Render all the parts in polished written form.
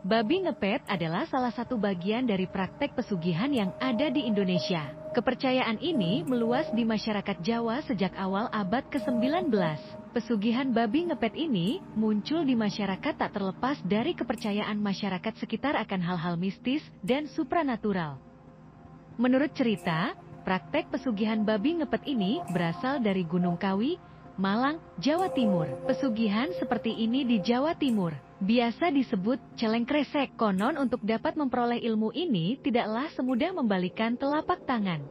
Babi ngepet adalah salah satu bagian dari praktek pesugihan yang ada di Indonesia. Kepercayaan ini meluas di masyarakat Jawa sejak awal abad ke-19. Pesugihan babi ngepet ini muncul di masyarakat tak terlepas dari kepercayaan masyarakat sekitar akan hal-hal mistis dan supranatural. Menurut cerita, praktek pesugihan babi ngepet ini berasal dari Gunung Kawi, Malang, Jawa Timur. Pesugihan seperti ini di Jawa Timur biasa disebut celeng kresek. Konon untuk dapat memperoleh ilmu ini tidaklah semudah membalikan telapak tangan.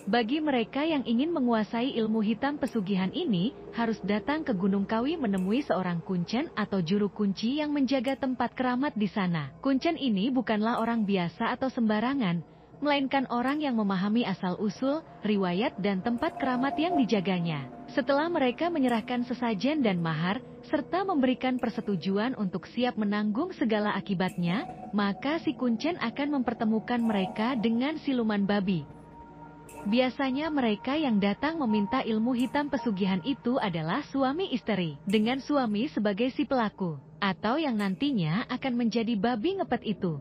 Bagi mereka yang ingin menguasai ilmu hitam pesugihan ini, harus datang ke Gunung Kawi menemui seorang kuncen atau juru kunci yang menjaga tempat keramat di sana. Kuncen ini bukanlah orang biasa atau sembarangan, melainkan orang yang memahami asal-usul, riwayat dan tempat keramat yang dijaganya. Setelah mereka menyerahkan sesajen dan mahar, serta memberikan persetujuan untuk siap menanggung segala akibatnya, maka si kuncen akan mempertemukan mereka dengan siluman babi. Biasanya mereka yang datang meminta ilmu hitam pesugihan itu adalah suami istri, dengan suami sebagai si pelaku, atau yang nantinya akan menjadi babi ngepet itu.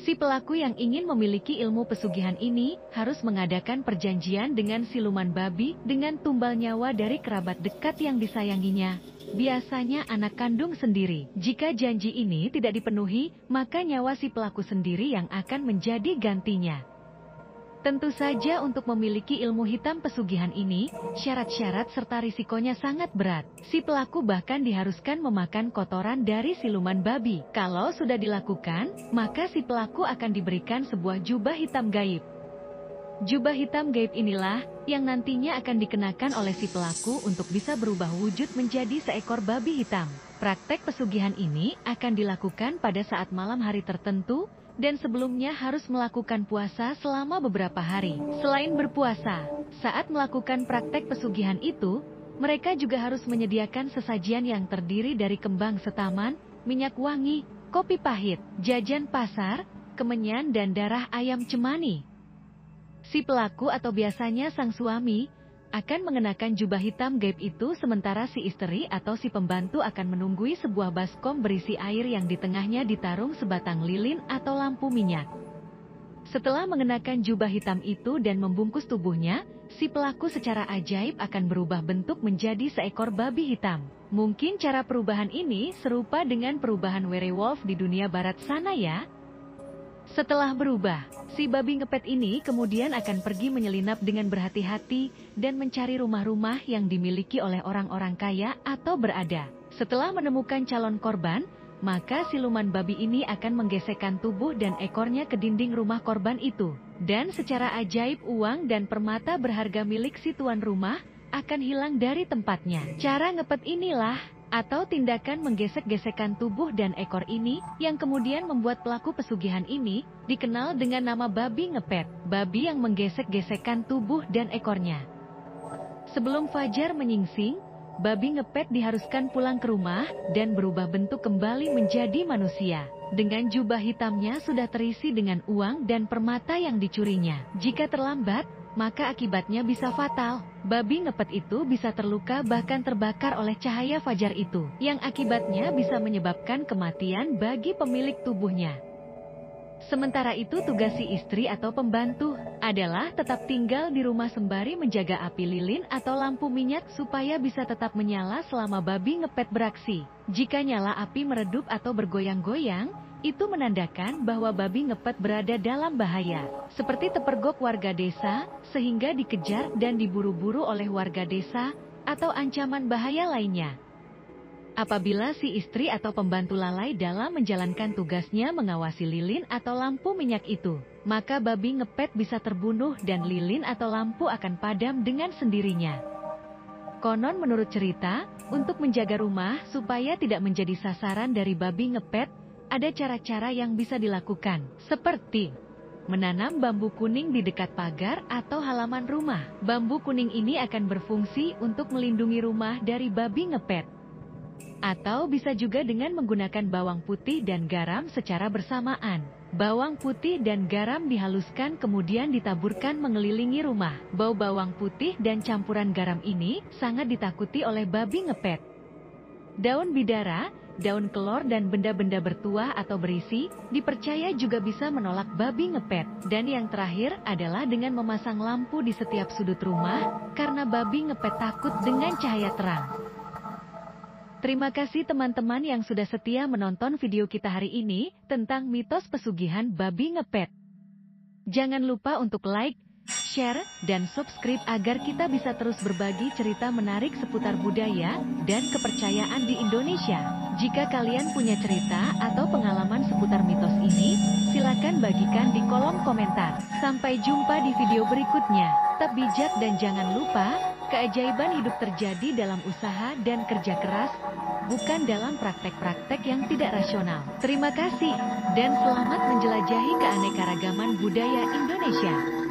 Si pelaku yang ingin memiliki ilmu pesugihan ini harus mengadakan perjanjian dengan siluman babi dengan tumbal nyawa dari kerabat dekat yang disayanginya, biasanya anak kandung sendiri. Jika janji ini tidak dipenuhi, maka nyawa si pelaku sendiri yang akan menjadi gantinya. Tentu saja untuk memiliki ilmu hitam pesugihan ini, syarat-syarat serta risikonya sangat berat. Si pelaku bahkan diharuskan memakan kotoran dari siluman babi. Kalau sudah dilakukan, maka si pelaku akan diberikan sebuah jubah hitam gaib. Jubah hitam gaib inilah yang nantinya akan dikenakan oleh si pelaku untuk bisa berubah wujud menjadi seekor babi hitam. Praktek pesugihan ini akan dilakukan pada saat malam hari tertentu, dan sebelumnya harus melakukan puasa selama beberapa hari. Selain berpuasa, saat melakukan praktek pesugihan itu, mereka juga harus menyediakan sesajian yang terdiri dari kembang setaman, minyak wangi, kopi pahit, jajan pasar, kemenyan dan darah ayam cemani. Si pelaku atau biasanya sang suami akan mengenakan jubah hitam gaib itu, sementara si istri atau si pembantu akan menunggui sebuah baskom berisi air yang di tengahnya ditarung sebatang lilin atau lampu minyak. Setelah mengenakan jubah hitam itu dan membungkus tubuhnya, si pelaku secara ajaib akan berubah bentuk menjadi seekor babi hitam. Mungkin cara perubahan ini serupa dengan perubahan werewolf di dunia barat sana ya. Setelah berubah, si babi ngepet ini kemudian akan pergi menyelinap dengan berhati-hati dan mencari rumah-rumah yang dimiliki oleh orang-orang kaya atau berada. Setelah menemukan calon korban, maka siluman babi ini akan menggesekkan tubuh dan ekornya ke dinding rumah korban itu. Dan secara ajaib uang dan permata berharga milik si tuan rumah akan hilang dari tempatnya. Cara ngepet inilah, atau tindakan menggesek-gesekkan tubuh dan ekor ini, yang kemudian membuat pelaku pesugihan ini dikenal dengan nama babi ngepet, babi yang menggesek-gesekkan tubuh dan ekornya. Sebelum fajar menyingsing, babi ngepet diharuskan pulang ke rumah dan berubah bentuk kembali menjadi manusia. Dengan jubah hitamnya sudah terisi dengan uang dan permata yang dicurinya. Jika terlambat, maka akibatnya bisa fatal. Babi ngepet itu bisa terluka bahkan terbakar oleh cahaya fajar itu, yang akibatnya bisa menyebabkan kematian bagi pemilik tubuhnya. Sementara itu tugas si istri atau pembantu adalah tetap tinggal di rumah sembari menjaga api lilin atau lampu minyak supaya bisa tetap menyala selama babi ngepet beraksi. Jika nyala api meredup atau bergoyang-goyang, itu menandakan bahwa babi ngepet berada dalam bahaya, seperti terpergok warga desa, sehingga dikejar dan diburu-buru oleh warga desa, atau ancaman bahaya lainnya. Apabila si istri atau pembantu lalai dalam menjalankan tugasnya mengawasi lilin atau lampu minyak itu, maka babi ngepet bisa terbunuh dan lilin atau lampu akan padam dengan sendirinya. Konon menurut cerita, untuk menjaga rumah supaya tidak menjadi sasaran dari babi ngepet, ada cara-cara yang bisa dilakukan, seperti menanam bambu kuning di dekat pagar atau halaman rumah. Bambu kuning ini akan berfungsi untuk melindungi rumah dari babi ngepet. Atau bisa juga dengan menggunakan bawang putih dan garam secara bersamaan. Bawang putih dan garam dihaluskan kemudian ditaburkan mengelilingi rumah. Bau bawang putih dan campuran garam ini sangat ditakuti oleh babi ngepet. Daun bidara, daun kelor dan benda-benda bertuah atau berisi, dipercaya juga bisa menolak babi ngepet. Dan yang terakhir adalah dengan memasang lampu di setiap sudut rumah, karena babi ngepet takut dengan cahaya terang. Terima kasih teman-teman yang sudah setia menonton video kita hari ini, tentang mitos pesugihan babi ngepet. Jangan lupa untuk like, share, dan subscribe agar kita bisa terus berbagi cerita menarik seputar budaya dan kepercayaan di Indonesia. Jika kalian punya cerita atau pengalaman seputar mitos ini, silakan bagikan di kolom komentar. Sampai jumpa di video berikutnya. Tetap bijak dan jangan lupa, keajaiban hidup terjadi dalam usaha dan kerja keras, bukan dalam praktek-praktek yang tidak rasional. Terima kasih, dan selamat menjelajahi keanekaragaman budaya Indonesia.